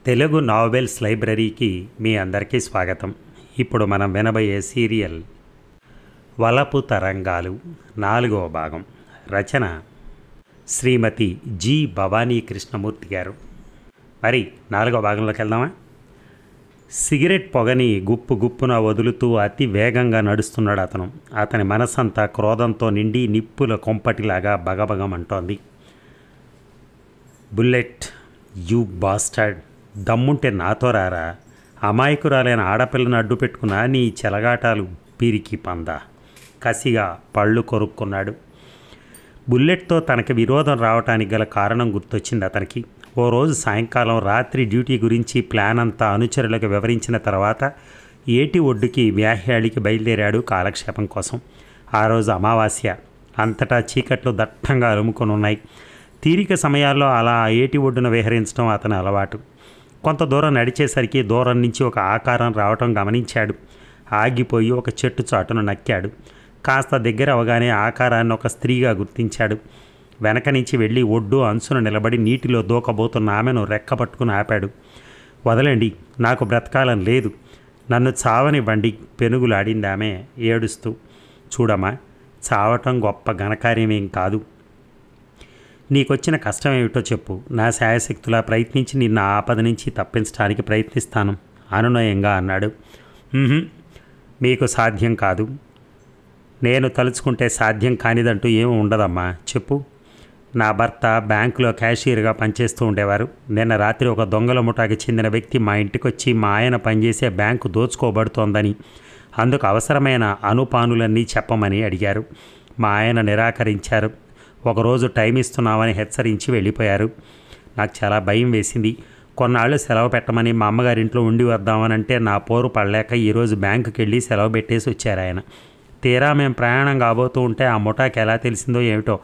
Telugu novels లైబ్రరీకి మీ అందరికీ స్వాగతం. ఇప్పుడు మనం వినబోయే సీరియల్ వలపు తరంగాలు 4వ భాగం. రచన శ్రీమతి జి భవానీ కృష్ణమూర్తి గారు. మరి 4వ భాగంలోకి వెళ్దామా? సిగరెట్ పొగని గుప్పు గుప్పున వదులుతూ అతి వేగంగా నడుస్తున్నాడు అతను. అతని మనసంతా క్రోధంతో నిండి నిప్పుల కొంపటిలాగా బగబగమంటోంది. బుల్లెట్, యూ బాస్టర్డ్, దమ్ముంటే నాతో రారా, అమాయకురాలైన ఆడపిల్లను అడ్డు పెట్టుకున్నా నీ చెలగాటాలు పిరికి పంద. కసిగా పళ్ళు కొరుక్కున్నాడు. బుల్లెట్తో తనకి విరోధం రావటానికి గల కారణం గుర్తొచ్చింది అతనికి. ఓ రోజు సాయంకాలం రాత్రి డ్యూటీ గురించి ప్లాన్ అంతా అనుచరులకు వివరించిన తర్వాత ఏటి ఒడ్డుకి వ్యాహ్యాళికి బయలుదేరాడు కాలక్షేపం కోసం. ఆ రోజు అమావాస్య. అంతటా చీకట్లు దట్టంగా అలుముకొని ఉన్నాయి. తీరిక సమయాల్లో అలా ఏటి ఒడ్డున విహరించడం అతని అలవాటు. కొంత దూరం నడిచేసరికి దూరం నుంచి ఒక ఆకారం రావటం గమనించాడు. ఆగిపోయి ఒక చెట్టు చాటును నక్కాడు. కాస్త దగ్గర అవగానే ఆకారాన్ని ఒక స్త్రీగా గుర్తించాడు. వెనక నుంచి వెళ్ళి ఒడ్డు అంచున నిలబడి నీటిలో దూకబోతున్న ఆమెను రెక్కపట్టుకుని ఆపాడు. వదలండి, నాకు బ్రతకాలం లేదు, నన్ను చావనివ్వండి, పెనుగులాడింది ఆమె ఏడుస్తూ. చూడమ్మా, చావటం గొప్ప ఘనకార్యమేం కాదు. నీకొచ్చిన కష్టం ఏమిటో చెప్పు. నా శాయశక్తులా ప్రయత్నించి నిన్న ఆపద నుంచి తప్పించడానికి ప్రయత్నిస్తాను అనునయంగా అన్నాడు. మీకు సాధ్యం కాదు. నేను తలుచుకుంటే సాధ్యం కానిదంటూ ఏమి ఉండదమ్మా, చెప్పు. నా భర్త బ్యాంకులో క్యాషియర్గా పనిచేస్తూ ఉండేవారు. నిన్న రాత్రి ఒక దొంగల ముఠాకి చెందిన వ్యక్తి మా ఇంటికి వచ్చి మా ఆయన పనిచేసే బ్యాంకు దోచుకోబడుతోందని, అందుకు అవసరమైన అనుపానులన్నీ చెప్పమని అడిగారు. మా ఆయన నిరాకరించారు. ఒకరోజు టైం ఇస్తున్నామని హెచ్చరించి వెళ్ళిపోయారు. నాకు చాలా భయం వేసింది. కొన్నాళ్ళు సెలవు పెట్టమని మా అమ్మగారింట్లో ఉండి వద్దామనంటే నా పోరు పడలేక ఈరోజు బ్యాంకుకి వెళ్ళి సెలవు పెట్టేసి వచ్చారు ఆయన. తీరా మేము ప్రయాణం కాబోతూ ఉంటే ఆ ముఠాకి ఎలా తెలిసిందో ఏమిటో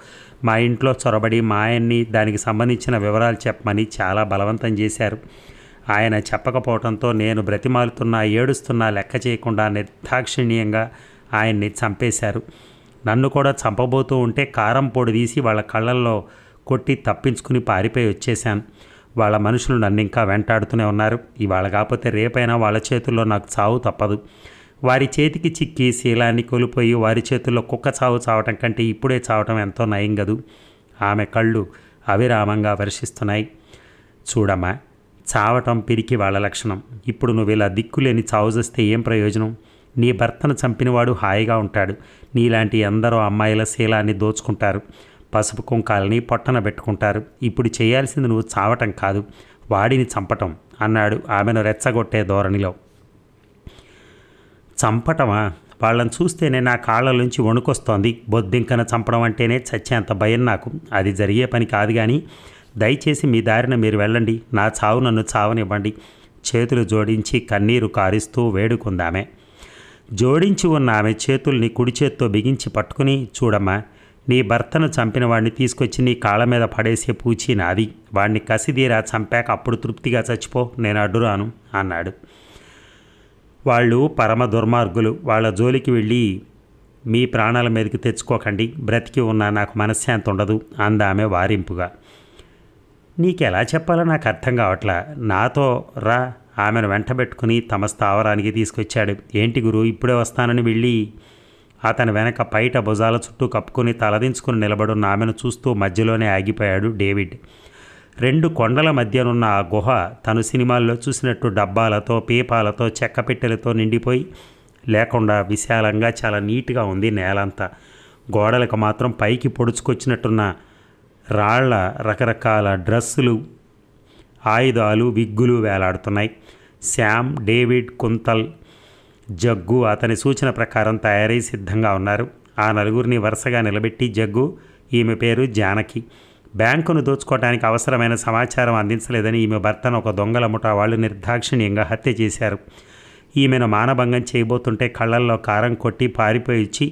మా ఇంట్లో చొరబడి మా ఆయన్ని దానికి సంబంధించిన వివరాలు చెప్పమని చాలా బలవంతం చేశారు. ఆయన చెప్పకపోవడంతో నేను బ్రతిమాలుతున్నా ఏడుస్తున్నా లెక్క చేయకుండా నిర్దాక్షిణ్యంగా ఆయన్ని చంపేశారు. నన్ను కూడా చంపబోతూ ఉంటే కారం పొడి తీసి వాళ్ళ కళ్ళల్లో కొట్టి తప్పించుకుని పారిపోయి వచ్చేశాను. వాళ్ళ మనుషులు నన్ను ఇంకా వెంటాడుతూనే ఉన్నారు. ఇవాళ కాకపోతే రేపైనా వాళ్ళ చేతుల్లో నాకు చావు తప్పదు. వారి చేతికి చిక్కి శీలాన్ని కోల్పోయి వారి చేతుల్లో కుక్క చావు చావటం కంటే ఇప్పుడే చావటం ఎంతో నయం గదు. ఆమె కళ్ళు అవిరామంగా వర్షిస్తున్నాయి. చూడమ్మా, చావటం పిరికి వాళ్ళ లక్షణం. ఇప్పుడు నువ్వు ఇలా దిక్కులేని చావు చేస్తే ఏం ప్రయోజనం? నీ భర్తను చంపినవాడు హాయిగా ఉంటాడు. నీలాంటి ఎందరో అమ్మాయిల శీలాన్ని దోచుకుంటారు, పసుపు కుంకాలని పొట్టన పెట్టుకుంటారు. ఇప్పుడు చేయాల్సింది నువ్వు చావటం కాదు, వాడిని చంపటం అన్నాడు ఆమెను రెచ్చగొట్టే ధోరణిలో. చంపటమా? వాళ్ళని చూస్తేనే నా కాళ్ళ నుంచి వణుకొస్తోంది. బొద్దింకన చంపడం అంటేనే చచ్చేంత భయం నాకు. అది జరిగే పని కాదు. కానీ దయచేసి మీ దారిన మీరు వెళ్ళండి, నా చావు నన్ను చావనివ్వండి. చేతులు జోడించి కన్నీరు కారిస్తూ వేడుకుందామె. జోడించి ఉన్న ఆమె చేతుల్ని కుడి చేత్తో బిగించి పట్టుకుని, చూడమ్మా, నీ భర్తను చంపిన వాడిని తీసుకొచ్చి నీ కాళ్ళ మీద పడేసే పూచి నాది. వాడిని కసిదీరా చంపాక అప్పుడు తృప్తిగా చచ్చిపో, నేను అడ్డురాను అన్నాడు. వాళ్ళు పరమ దుర్మార్గులు. వాళ్ళ జోలికి వెళ్ళి మీ ప్రాణాల మీదకి తెచ్చుకోకండి. బ్రతికి ఉన్నా నాకు మనశ్శాంతి ఉండదు అందామె వారింపుగా. నీకెలా చెప్పాలో నాకు అర్థం కావట్లా. నాతో రా. ఆమెను వెంటబెట్టుకుని తమ స్థావరానికి తీసుకొచ్చాడు. ఏంటి గురు, ఇప్పుడే వస్తానని వెళ్ళి అతని వెనక పైట భుజాల చుట్టూ కప్పుకొని తలదించుకుని నిలబడున్న ఆమెను చూస్తూ మధ్యలోనే ఆగిపోయాడు డేవిడ్. 2 కొండల మధ్యనున్న ఆ గుహ తను సినిమాల్లో చూసినట్టు డబ్బాలతో, పీపాలతో, చెక్క పెట్టెలతో నిండిపోయి లేకుండా విశాలంగా చాలా నీట్గా ఉంది నేలంతా. గోడలకు మాత్రం పైకి పొడుచుకొచ్చినట్టున్న రాళ్ల రకరకాల డ్రెస్సులు, ఆయుధాలు, విగ్గులు వేలాడుతున్నాయి. శ్యామ్, డేవిడ్, కుంతల్, జగ్గు అతని సూచన ప్రకారం తయారై సిద్ధంగా ఉన్నారు. ఆ నలుగురిని వరుసగా నిలబెట్టి, జగ్గు, ఈమె పేరు జానకి, బ్యాంకును దోచుకోవడానికి అవసరమైన సమాచారం అందించలేదని ఈమె భర్తను ఒక దొంగల ముఠా వాళ్ళు నిర్దాక్షిణ్యంగా హత్య చేశారు. ఈమెను మానభంగం చేయబోతుంటే కళ్ళల్లో కారం కొట్టి పారిపోయి ఇచ్చి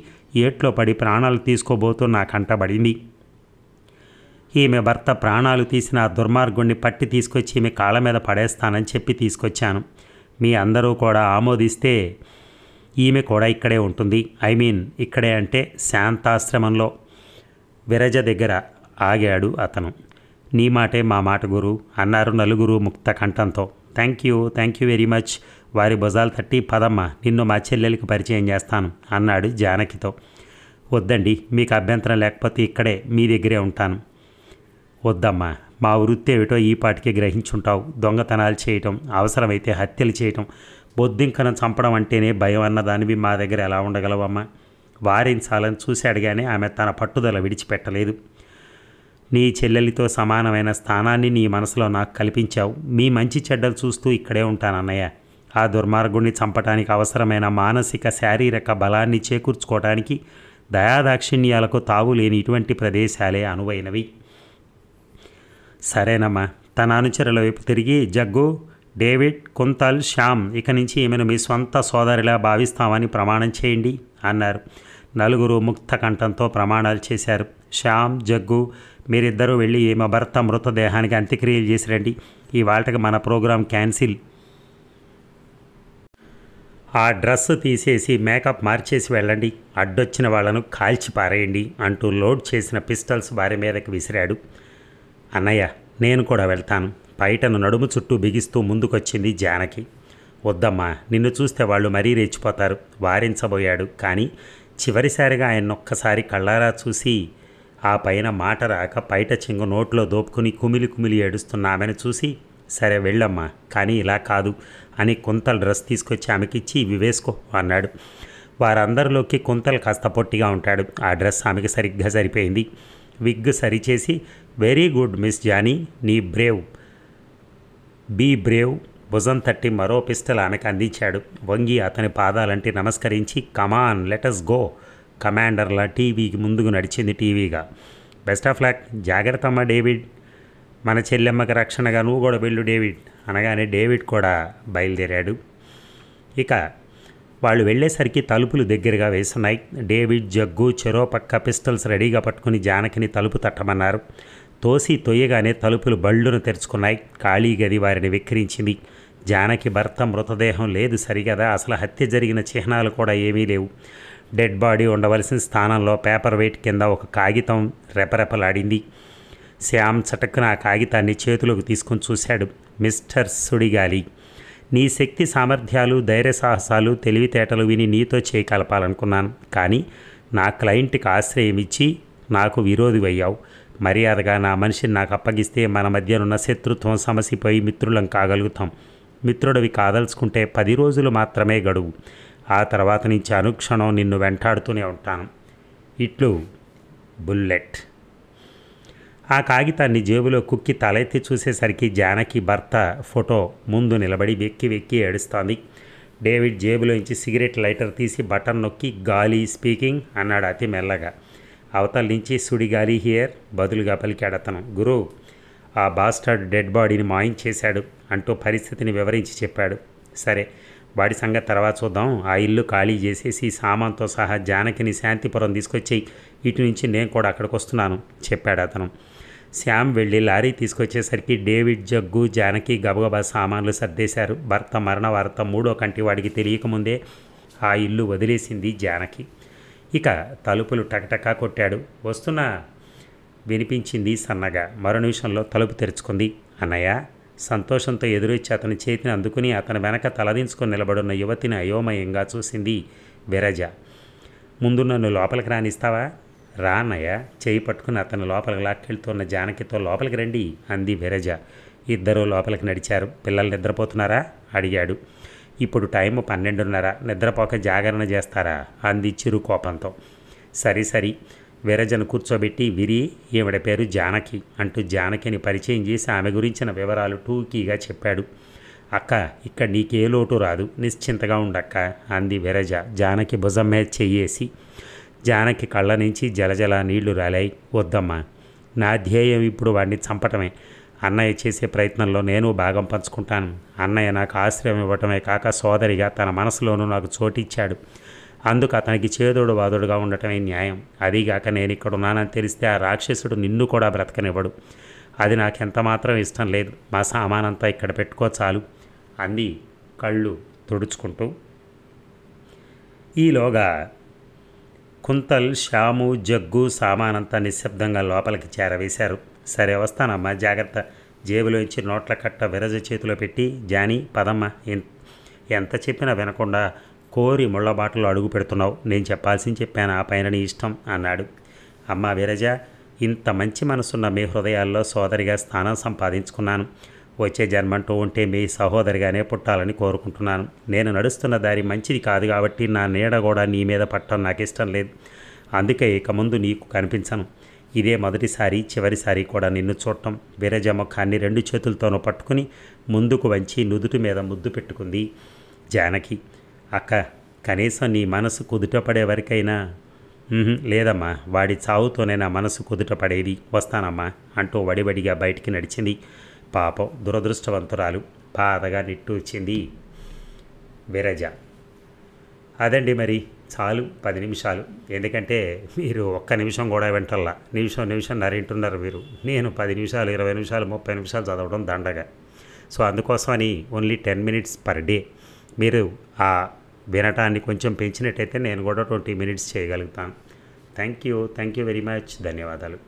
ఏట్లో పడి ప్రాణాలు తీసుకోబోతూ నా కంటబడింది. ఈమె భర్త ప్రాణాలు తీసిన ఆ దుర్మార్గుణ్ణి పట్టి తీసుకొచ్చి ఈమె కాళ్ళ మీద పడేస్తానని చెప్పి తీసుకొచ్చాను. మీ అందరూ కూడా ఆమోదిస్తే ఈమె కూడా ఇక్కడే ఉంటుంది. ఇక్కడే అంటే శాంతాశ్రమంలో విరజ దగ్గర ఆగాడు అతను. నీ మాటే మా మాట గురు అన్నారు నలుగురు ముక్త కంఠంతో. Thank you very much. వారి భుజాలు తట్టి పదమ్మ నిన్ను మా చెల్లెలికి పరిచయం చేస్తాను అన్నాడు జానకితో. వద్దండి, మీకు అభ్యంతరం లేకపోతే ఇక్కడే మీ దగ్గరే ఉంటాను. వద్దమ్మా, మా వృత్తి ఏమిటో ఈ పాటికి గ్రహించుంటావు. దొంగతనాలు చేయటం, అవసరమైతే హత్యలు చేయటం, బొద్దింకను చంపడం అంటేనే భయం అన్నదానివి మా దగ్గర ఎలా ఉండగలవమ్మా? వారించాలని చూశాడు కానీ ఆమె తన పట్టుదల విడిచిపెట్టలేదు. నీ చెల్లెలితో సమానమైన స్థానాన్ని నీ మనసులో నాకు కల్పించావు. మీ మంచి చెడ్డలు చూస్తూ ఇక్కడే ఉంటానన్నయ్య. ఆ దుర్మార్గుణ్ణి చంపటానికి అవసరమైన మానసిక శారీరక బలాన్ని చేకూర్చుకోవడానికి దయాదాక్షిణ్యాలకు తావు లేని ఇటువంటి ప్రదేశాలే అనువైనవి. సరేనమ్మా. తన అనుచరుల వైపు తిరిగి, జగ్గు, డేవిడ్, కుంతల్, శ్యామ్, ఇక నుంచి ఈమెను మీ సొంత సోదరిలా భావిస్తామని ప్రమాణం చేయండి అన్నారు. నలుగురు ముక్త కంఠంతో ప్రమాణాలు చేశారు. శ్యామ్, జగ్గు, మీరిద్దరూ వెళ్ళి ఈమె భర్త మృతదేహానికి అంత్యక్రియలు చేసి రండి. ఈ వాళ్ళకి మన ప్రోగ్రాం క్యాన్సిల్. ఆ డ్రెస్ తీసేసి మేకప్ మార్చేసి వెళ్ళండి. అడ్డొచ్చిన వాళ్లను కాల్చి పారేయండి అంటూ లోడ్ చేసిన పిస్టల్స్ వారి మీదకి విసిరాడు. అన్నయ్య, నేను కూడా వెళ్తాను. బయటను నడుము చుట్టూ బిగిస్తూ ముందుకొచ్చింది జానకి. వద్దమ్మా, నిన్ను చూస్తే వాళ్ళు మరీ రెచ్చిపోతారు వారించబోయాడు. కానీ చివరిసారిగా ఆయన్నొక్కసారి కళ్ళారా చూసి ఆ పైన మాట రాక పైట చెంగు నోట్లో దోపుకుని కుమిలి కుమిలి ఏడుస్తున్న ఆమెను చూసి, సరే వెళ్ళమ్మా, కానీ ఇలా కాదు అని కుంతల్ డ్రెస్ తీసుకొచ్చి ఆమెకిచ్చి ఇవి వేసుకో అన్నాడు. వారందరిలోకి కుంతల్ కాస్త పొట్టిగా ఉంటాడు. ఆ డ్రెస్ ఆమెకి సరిగ్గా సరిపోయింది. విగ్ సరిచేసి, వెరీ గుడ్ మిస్ జానీ, నీ బ్రేవ్, బీ బ్రేవ్ భుజం తట్టి మరో పిస్టల్ ఆమెకు అందించాడు. వంగి అతని పాదాలంటి నమస్కరించి, కమాన్ లెటస్ గో కమాండర్లా టీవీకి ముందుకు నడిచింది. టీవీగా, బెస్ట్ ఆఫ్ లక్, జాగ్రత్త అమ్మ డేవిడ్, మన చెల్లెమ్మకి రక్షణగా నువ్వు కూడా వెళ్ళు డేవిడ్ అనగానే డేవిడ్ కూడా బయలుదేరాడు. ఇక వాళ్ళు వెళ్ళేసరికి తలుపులు దగ్గరగా వేస్తున్నాయి. డేవిడ్, జగ్గు చెరో పక్క పిస్టల్స్ రెడీగా పట్టుకుని జానకిని తలుపు తట్టమన్నారు. తోసి తొయ్యగానే తలుపులు బళ్ళును తెరుచుకున్నాయి. ఖాళీ గది వారిని వెక్కిరించింది. జానకి భర్త మృతదేహం లేదు సరిగదా, అసలు హత్య జరిగిన చిహ్నాలు కూడా ఏమీ లేవు. డెడ్ బాడీ ఉండవలసిన స్థానంలో పేపర్ వెయిట్ కింద ఒక కాగితం రెపరెపలాడింది. శ్యామ్ చటక్కున ఆ కాగితాన్ని చేతిలోకి తీసుకుని చూశాడు. మిస్టర్ సుడిగాలి, నీ శక్తి సామర్థ్యాలు, ధైర్య సాహసాలు, తెలివితేటలు విని నీతో చేయి కలపాలనుకున్నాను. కానీ నా క్లయింట్కి ఆశ్రయం ఇచ్చి నాకు విరోధివయ్యావు. మర్యాదగా నా మనిషిని నాకు అప్పగిస్తే మన మధ్యనున్న శత్రుత్వం సమసిపోయి మిత్రులం కాగలుగుతాం. మిత్రుడివి కాదలుచుకుంటే 10 రోజులు మాత్రమే గడువు. ఆ తర్వాత నుంచి అనుక్షణం నిన్ను వెంటాడుతూనే ఉంటాను. ఇట్లు బుల్లెట్. ఆ కాగితాన్ని జేబులో కుక్కి తలెత్తి చూసేసరికి జానకి భర్త ఫోటో ముందు నిలబడి వెక్కి వెక్కి ఏడుస్తోంది. డేవిడ్ జేబులోంచి సిగరెట్ లైటర్ తీసి బటన్ నొక్కి, గాలి స్పీకింగ్ అన్నాడు అతి మెల్లగా. అవతల నుంచి సుడిగాలి హియర్ బదులుగా పలికాడు అతను. గురు, ఆ బాస్టర్డ్ డెడ్ బాడీని మాయించేశాడు అంటూ పరిస్థితిని వివరించి చెప్పాడు. సరే, వాడి సంగతి తర్వాత చూద్దాం. ఆ ఇల్లు ఖాళీ చేసేసి సామాన్తో సహా జానకిని శాంతిపురం తీసుకొచ్చి ఇటు నుంచి నేను కూడా అక్కడికి వస్తున్నాను చెప్పాడు అతను. శ్యామ్ వెళ్ళి లారీ తీసుకొచ్చేసరికి డేవిడ్, జగ్గు, జానకి గబగబా సామాన్లు సర్దేశారు. భర్త మరణ వార్త 3వ కంటి వాడికి తెలియకముందే ఆ ఇల్లు వదిలేసింది జానకి. ఇక తలుపులు టకటకా కొట్టాడు. వస్తున్నా వినిపించింది సన్నగా. మరో నిమిషంలో తలుపు తెరుచుకుంది. అన్నయ్య, సంతోషంతో ఎదురొచ్చి అతని చేతిని అందుకుని అతని వెనక తలదించుకొని నిలబడున్న యువతిని అయోమయంగా చూసింది విరజ. ముందు నన్ను లోపలికి రానిస్తావా? రా అన్నయ్య. చేయి పట్టుకుని అతను లోపలికి లాక్కెళ్తున్న జానకితో లోపలికి రండి అంది విరజ. ఇద్దరూ లోపలికి నడిచారు. పిల్లలు నిద్రపోతున్నారా అడిగాడు. ఇప్పుడు టైము 12:30, నిద్రపోక జాగరణ చేస్తారా అంది చిరు కోపంతో. సరి విరజను కూర్చోబెట్టి, విరి, ఈవిడ పేరు జానకి అంటూ జానకిని పరిచయం చేసి ఆమె గురించిన వివరాలు టూకీగా చెప్పాడు. అక్క, ఇక్కడ నీకే లోటు రాదు, నిశ్చింతగా ఉండక్క అంది విరజ జానకి భుజం మీద చెయ్యేసి. జానకి కళ్ళ నుంచి జలజల నీళ్లు రాలాయి. వద్దమ్మా, నా ధ్యేయం ఇప్పుడు వాడిని చంపటమే. అన్నయ్య చేసే ప్రయత్నంలో నేను భాగం పంచుకుంటాను. అన్నయ్య నాకు ఆశ్రయం ఇవ్వటమే కాక సోదరిగా తన మనసులోనూ నాకు చోటిచ్చాడు. అందుకు అతనికి చేదోడు వాదోడుగా ఉండటమే న్యాయం. అదీగాక నేను ఇక్కడ ఉన్నానని తెలిస్తే ఆ రాక్షసుడు నిన్ను కూడా బ్రతకనివ్వడు. అది నాకెంత మాత్రం ఇష్టం లేదు. మా సామానంతా ఇక్కడ పెట్టుకో చాలు అంది కళ్ళు తుడుచుకుంటూ. ఈలోగా కుంతల్, శ్యాము, జగ్గు సామానంతా నిశ్శబ్దంగా లోపలికి చేరవేశారు. సరే వస్తానమ్మా, జాగ్రత్త. జేబులోంచి నోట్ల కట్ట విరజ చేతిలో పెట్టి, జానీ పదమ్మా, ఎంత చెప్పినా వినకుండా కోరి ముళ్ళ బాటలో అడుగు పెడుతున్నావు. నేను చెప్పాల్సింది చెప్పాను, ఆ పైన నీ ఇష్టం అన్నాడు. అమ్మా విరజ, ఇంత మంచి మనసున్న మీ హృదయాల్లో సోదరిగా స్థానం సంపాదించుకున్నాను. వచ్చే జన్మంటూ ఉంటే మీ సహోదరిగానే పుట్టాలని కోరుకుంటున్నాను. నేను నడుస్తున్న దారి మంచిది కాదు కాబట్టి నా నీడ కూడా నీ మీద పట్టడం నాకు ఇష్టం లేదు. అందుకే ఇక ముందు నీకు కనిపించను. ఇదే మొదటిసారి చివరిసారి కూడా నిన్ను చూడటం. విరజ ముఖాన్ని 2 చేతులతోనూ పట్టుకుని ముందుకు వంచి నుదుటి మీద ముద్దు పెట్టుకుంది జానకి. అక్క, కనీసం నీ మనసు కుదుటపడే వరకైనా. లేదమ్మా, వాడి చావుతోనే నా మనసు కుదుటపడేది. వస్తానమ్మా అంటూ వడివడిగా బయటికి నడిచింది. పాపం, దురదృష్టవంతురాలు, బాధగా నిట్టూర్చింది విరజ. అదండి మరి, చాలు 10 నిమిషాలు. ఎందుకంటే మీరు ఒక్క నిమిషం కూడా వెంటల్లా, నిమిషం నరేంటున్నారు మీరు. నేను 10 నిమిషాలు, 20 నిమిషాలు, 30 నిమిషాలు చదవడం దండగా. సో అందుకోసమని ఓన్లీ 10 మినిట్స్ పర్ డే. మీరు ఆ వినటాన్ని కొంచెం పెంచినట్టయితే నేను కూడా 20 మినిట్స్ చేయగలుగుతాను. Thank you very much. ధన్యవాదాలు.